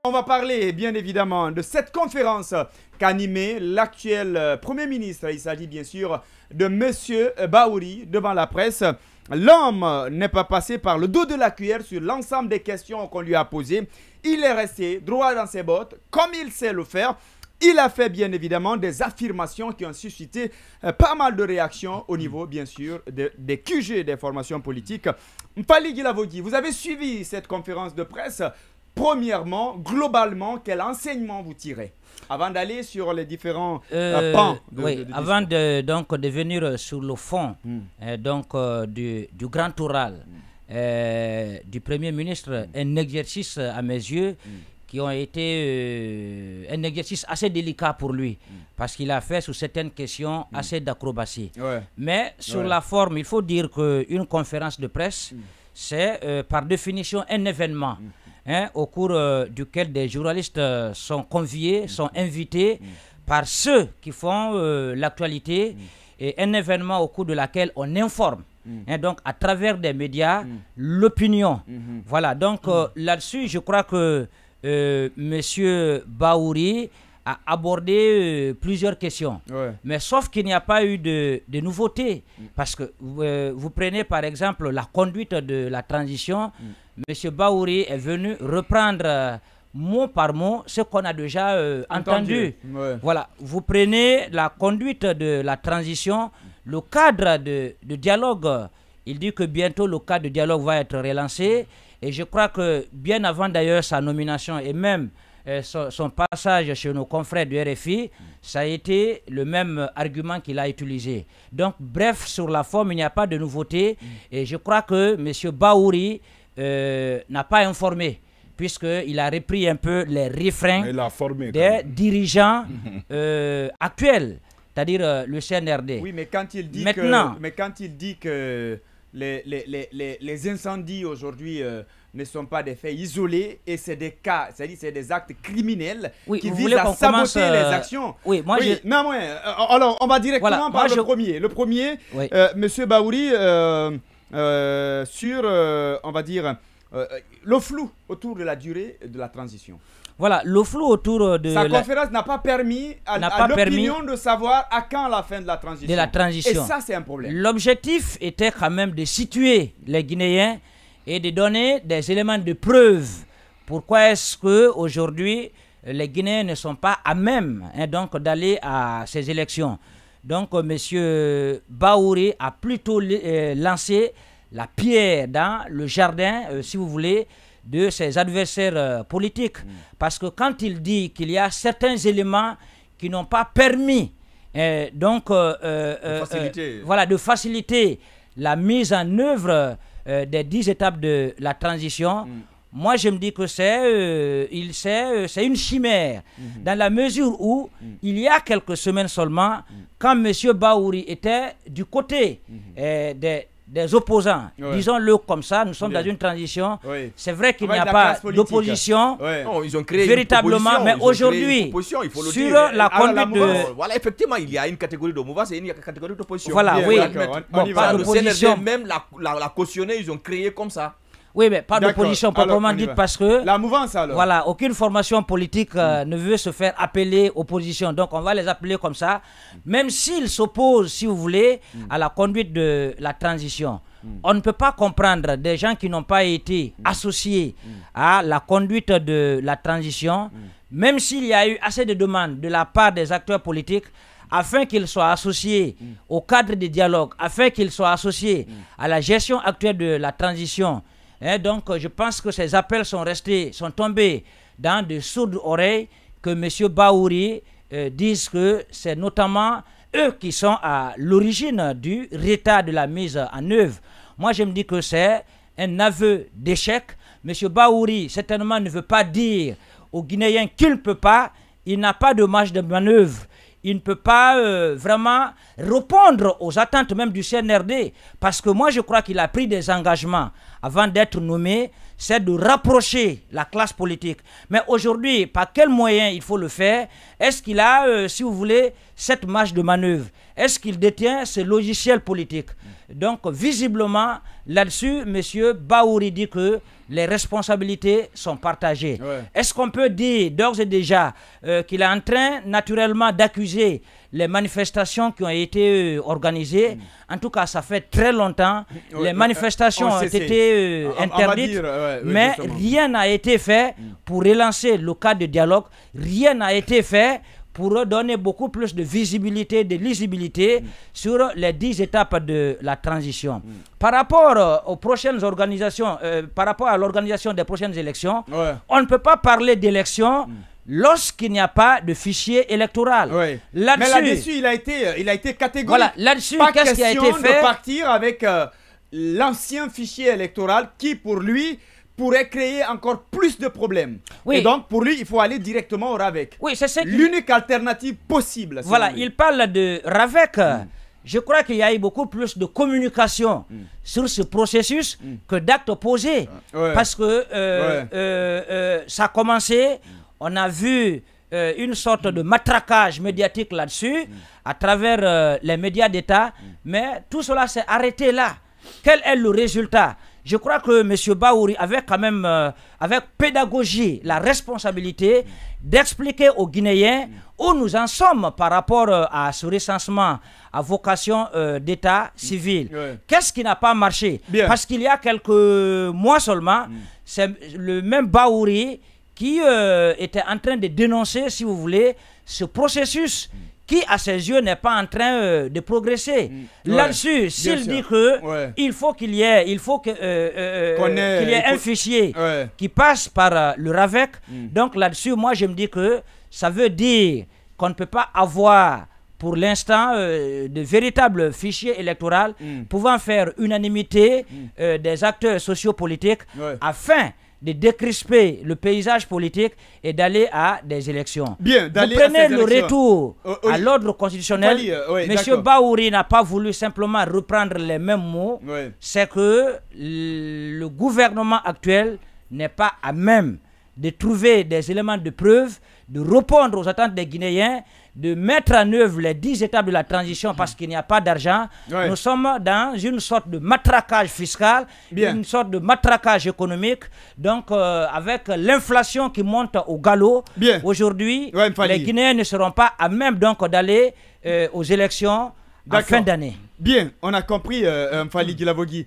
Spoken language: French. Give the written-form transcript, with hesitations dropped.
On va parler bien évidemment de cette conférence qu'a animée l'actuel Premier ministre. Il s'agit bien sûr de M. Bahouri devant la presse. L'homme n'est pas passé par le dos de la cuillère sur l'ensemble des questions qu'on lui a posées. Il est resté droit dans ses bottes, comme il sait le faire. Il a fait bien évidemment des affirmations qui ont suscité pas mal de réactions au niveau bien sûr des QG des formations politiques. Mpali Guilavogui, vous avez suivi cette conférence de presse. Premièrement, globalement, quel enseignement vous tirez avant d'aller sur les différents pans avant de venir sur le fond du grand oral du Premier ministre, un exercice à mes yeux qui ont été un exercice assez délicat pour lui parce qu'il a fait sur certaines questions assez d'acrobatie. Mais sur la forme, il faut dire qu'une conférence de presse, c'est par définition un événement. Au cours duquel des journalistes sont conviés, sont invités par ceux qui font l'actualité, et un événement au cours de laquelle on informe, donc à travers des médias, l'opinion. Voilà, donc là-dessus, je crois que M. Bahouri a abordé plusieurs questions. Mais sauf qu'il n'y a pas eu de nouveautés. Parce que vous prenez par exemple la conduite de la transition. M. Bahouri est venu reprendre mot par mot ce qu'on a déjà entendu. Voilà, vous prenez la conduite de la transition, le cadre de dialogue. Il dit que bientôt le cadre de dialogue va être relancé. Et je crois que bien avant d'ailleurs sa nomination et même son passage chez nos confrères du RFI, ça a été le même argument qu'il a utilisé. Donc bref, sur la forme, il n'y a pas de nouveauté. Et je crois que M. Bahouri n'a pas informé, puisqu'il a repris un peu les refrains des dirigeants actuels, c'est-à-dire le CNRD. Oui, mais quand il dit que les incendies aujourd'hui ne sont pas des faits isolés et c'est des cas, c'est-à-dire c'est des actes criminels qui visent à saboter les actions. Alors, on va directement par le premier. Le premier, M. Bahouri, sur, on va dire, le flou autour de la durée de la transition. Voilà, le flou autour de sa conférence n'a pas permis à l'opinion de savoir à quand la fin de la transition. Et ça, c'est un problème. L'objectif était quand même de situer les Guinéens et de donner des éléments de preuve. Pourquoi est-ce qu'aujourd'hui, les Guinéens ne sont pas à même donc d'aller à ces élections? Donc, M. Bahouri a plutôt lancé la pierre dans le jardin, si vous voulez, de ses adversaires politiques. Parce que quand il dit qu'il y a certains éléments qui n'ont pas permis de faciliter la mise en œuvre des 10 étapes de la transition, moi je me dis que c'est une chimère, dans la mesure où il y a quelques semaines seulement, quand M. Bahouri était du côté des opposants, disons-le comme ça, nous sommes dans une transition. C'est vrai qu'il n'y a pas d'opposition véritablement, mais aujourd'hui, sur la conduite de... Voilà, effectivement, il y a une catégorie de mouvance et une catégorie d'opposition. Voilà, oui. Pas d'opposition. Même la cautionner, ils ont créé comme ça. Oui, mais pas d'opposition proprement dite parce que... La mouvance alors. Voilà, aucune formation politique ne veut se faire appeler opposition. Donc on va les appeler comme ça. Même s'ils s'opposent, si vous voulez, à la conduite de la transition. On ne peut pas comprendre des gens qui n'ont pas été associés à la conduite de la transition, même s'il y a eu assez de demandes de la part des acteurs politiques, afin qu'ils soient associés au cadre de dialogue, afin qu'ils soient associés à la gestion actuelle de la transition. Donc, je pense que ces appels sont tombés dans de sourdes oreilles, que M. Bahouri dise que c'est notamment eux qui sont à l'origine du retard de la mise en œuvre. Moi, je me dis que c'est un aveu d'échec. M. Bahouri, certainement, ne veut pas dire aux Guinéens qu'il ne peut pas, il n'a pas de marge de manœuvre. Il ne peut pas vraiment répondre aux attentes même du CNRD. Parce que moi, je crois qu'il a pris des engagements avant d'être nommé, c'est de rapprocher la classe politique. Mais aujourd'hui, par quel moyen il faut le faire? Est-ce qu'il a, si vous voulez, cette marge de manœuvre? Est-ce qu'il détient ce logiciel politique? Donc, visiblement, là-dessus, M. Bahouri dit que les responsabilités sont partagées. Est-ce qu'on peut dire d'ores et déjà qu'il est en train naturellement d'accuser les manifestations qui ont été organisées? En tout cas, ça fait très longtemps. Les manifestations ont été interdites, mais rien n'a été fait pour relancer le cadre de dialogue. Rien n'a été fait pour donner beaucoup plus de visibilité, de lisibilité sur les 10 étapes de la transition. Par rapport aux prochaines organisations, par rapport à l'organisation des prochaines élections, on ne peut pas parler d'élections lorsqu'il n'y a pas de fichier électoral. Mais là-dessus, il a été catégorique. Voilà, là-dessus, qu'est-ce qui a été fait? De partir avec l'ancien fichier électoral qui, pour lui, pourrait créer encore plus de problèmes. Et donc, pour lui, il faut aller directement au RAVEC. C'est l'unique alternative possible. Voilà, il parle de RAVEC. Je crois qu'il y a eu beaucoup plus de communication sur ce processus que d'actes posés. Parce que ça a commencé, on a vu une sorte de matraquage médiatique là-dessus, à travers les médias d'État, mais tout cela s'est arrêté là. Quel est le résultat? Je crois que M. Bahouri avait quand même, avec pédagogie, la responsabilité d'expliquer aux Guinéens où nous en sommes par rapport à ce recensement à vocation d'État civil. Qu'est-ce qui n'a pas marché? Parce qu'il y a quelques mois seulement, c'est le même Bahouri qui était en train de dénoncer, si vous voulez, ce processus qui, à ses yeux, n'est pas en train de progresser. Là-dessus, s'il dit que il faut qu'il y ait, un fichier qui passe par le RAVEC, donc là-dessus, moi, je me dis que ça veut dire qu'on ne peut pas avoir, pour l'instant, de véritables fichiers électoraux pouvant faire unanimité des acteurs sociopolitiques afin de décrisper le paysage politique et d'aller à des élections. Vous prenez le retour à l'ordre constitutionnel. M. Bahouri n'a pas voulu simplement reprendre les mêmes mots. C'est que le gouvernement actuel n'est pas à même de trouver des éléments de preuve, de répondre aux attentes des Guinéens, de mettre en œuvre les 10 étapes de la transition parce qu'il n'y a pas d'argent. Nous sommes dans une sorte de matraquage fiscal, une sorte de matraquage économique. Donc, avec l'inflation qui monte au galop, aujourd'hui, les Guinéens ne seront pas à même d'aller aux élections en fin d'année. Bien, on a compris, Mfali Guilavogui.